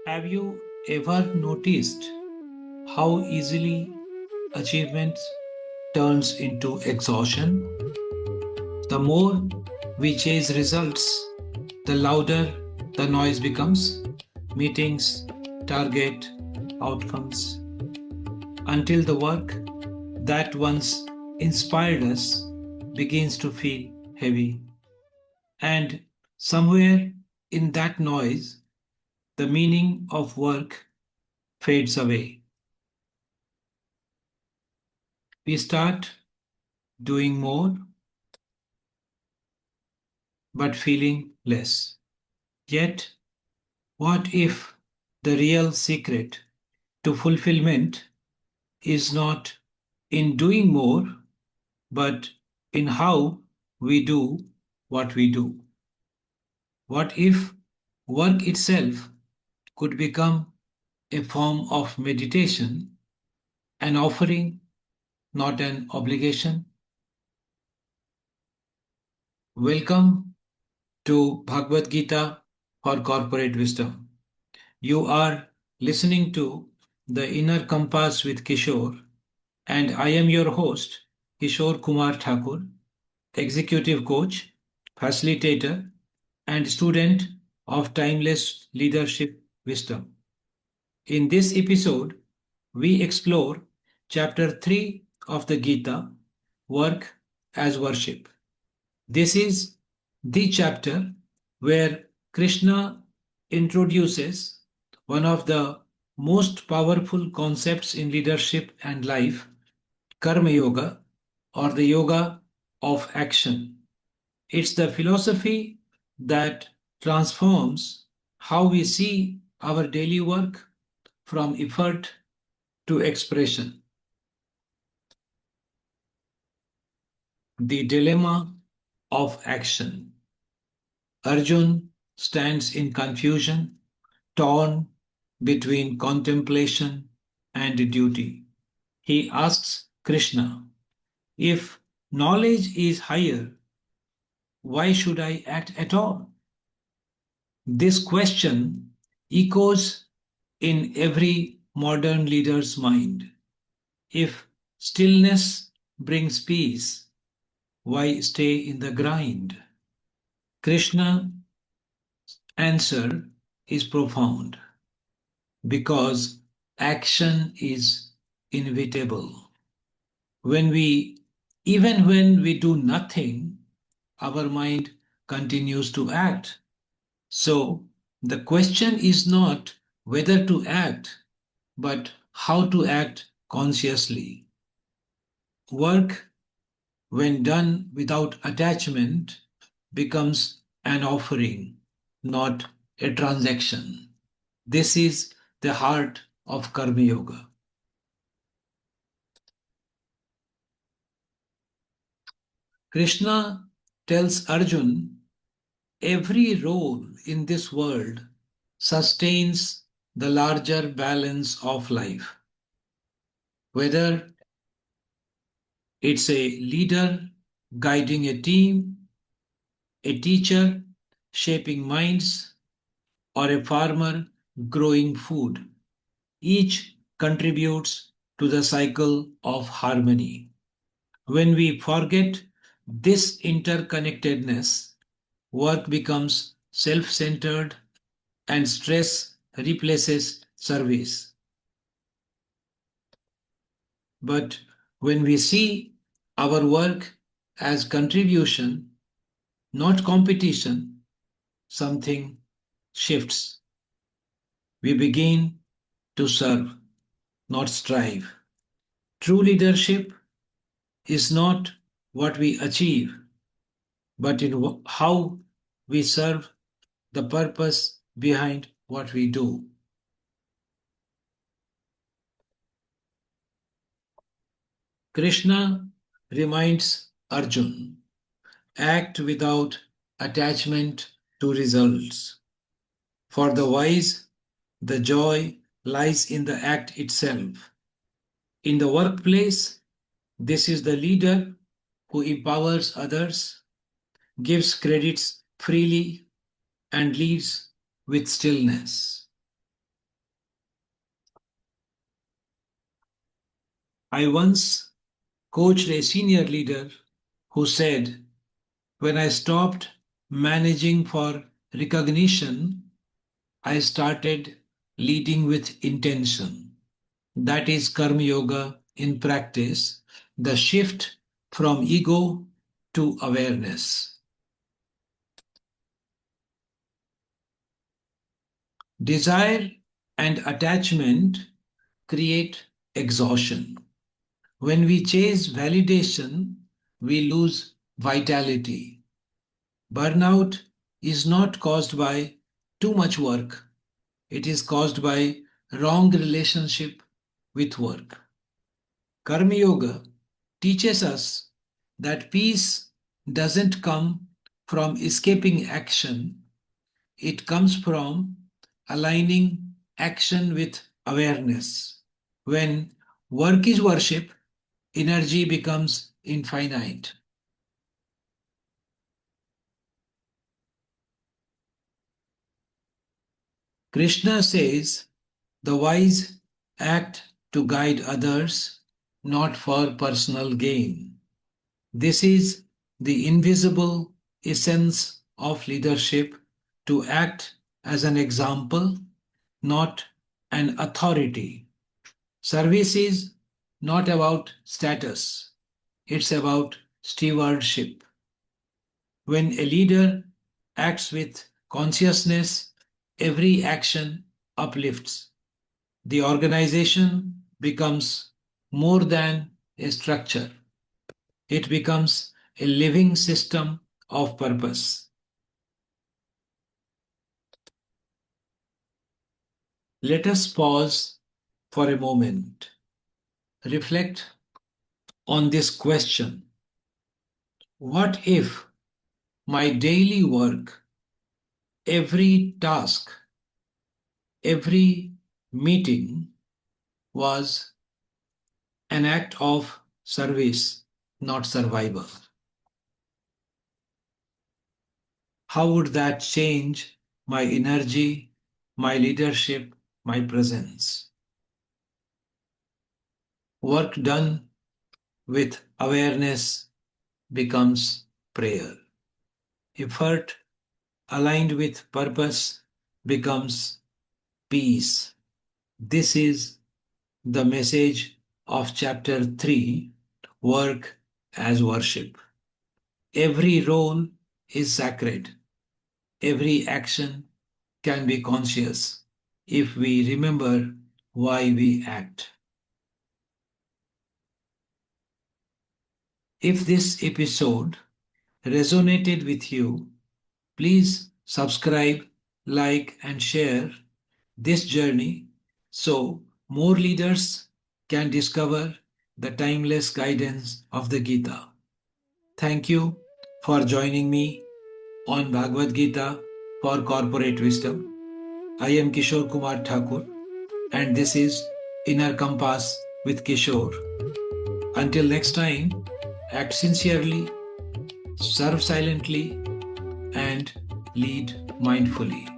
Have you ever noticed how easily achievement turns into exhaustion? The more we chase results, the louder the noise becomes. Meetings, target, outcomes, until the work that once inspired us begins to feel heavy. And somewhere in that noise, the meaning of work fades away. We start doing more but feeling less. Yet, what if the real secret to fulfillment is not in doing more, but in how we do what we do? What if work itself could become a form of meditation, an offering, not an obligation? Welcome to Bhagavad Gita for Corporate Wisdom. You are listening to The Inner Compass with Kishore, and I am your host, Kishore Kumar Thakur, executive coach, facilitator, and student of timeless leadership wisdom. In this episode, we explore chapter 3 of the Gita, Work as Worship. This is the chapter where Krishna introduces one of the most powerful concepts in leadership and life, Karma Yoga, or the yoga of action. It's the philosophy that transforms how we see our daily work from effort to expression. The dilemma of action. Arjun stands in confusion, torn between contemplation and duty. He asks Krishna, if knowledge is higher, why should I act at all? This question echoes in every modern leader's mind. If stillness brings peace, why stay in the grind? Krishna's answer is profound because action is inevitable. Even when we do nothing, our mind continues to act. So the question is not whether to act, but how to act consciously. Work, when done without attachment, becomes an offering, not a transaction. This is the heart of Karma Yoga. Krishna tells Arjun every role in this world sustains the larger balance of life. Whether it's a leader guiding a team, a teacher shaping minds, or a farmer growing food, each contributes to the cycle of harmony. When we forget this interconnectedness, work becomes self-centered and stress replaces service. But when we see our work as contribution, not competition, something shifts. We begin to serve, not strive. True leadership is not what we achieve, but in how we serve the purpose behind what we do. Krishna reminds Arjun, act without attachment to results. For the wise, the joy lies in the act itself. In the workplace, this is the leader who empowers others, gives credits freely, and leads with stillness. I once coached a senior leader who said, "When I stopped managing for recognition, I started leading with intention." That is Karma Yoga in practice, the shift from ego to awareness. Desire and attachment create exhaustion. When we chase validation, we lose vitality. Burnout is not caused by too much work, it is caused by wrong relationship with work. Karma Yoga teaches us that peace doesn't come from escaping action, it comes from aligning action with awareness. When work is worship, energy becomes infinite. Krishna says, "The wise act to guide others, not for personal gain." This is the invisible essence of leadership, to act as an example, not an authority. Service is not about status, it's about stewardship. When a leader acts with consciousness, every action uplifts. The organization becomes more than a structure, it becomes a living system of purpose. Let us pause for a moment, reflect on this question: what if my daily work, every task, every meeting was an act of service, not survival? How would that change my energy, my leadership, my presence? Work done with awareness becomes prayer. Effort aligned with purpose becomes peace. This is the message of chapter 3, Work as Worship. Every role is sacred. Every action can be conscious if we remember why we act. If this episode resonated with you, please subscribe, like, and share this journey so more leaders can discover the timeless guidance of the Gita. Thank you for joining me on Bhagavad Gita for Corporate Wisdom. I am Kishore Kumar Thakur, and this is Inner Compass with Kishore. Until next time, act sincerely, serve silently, and lead mindfully.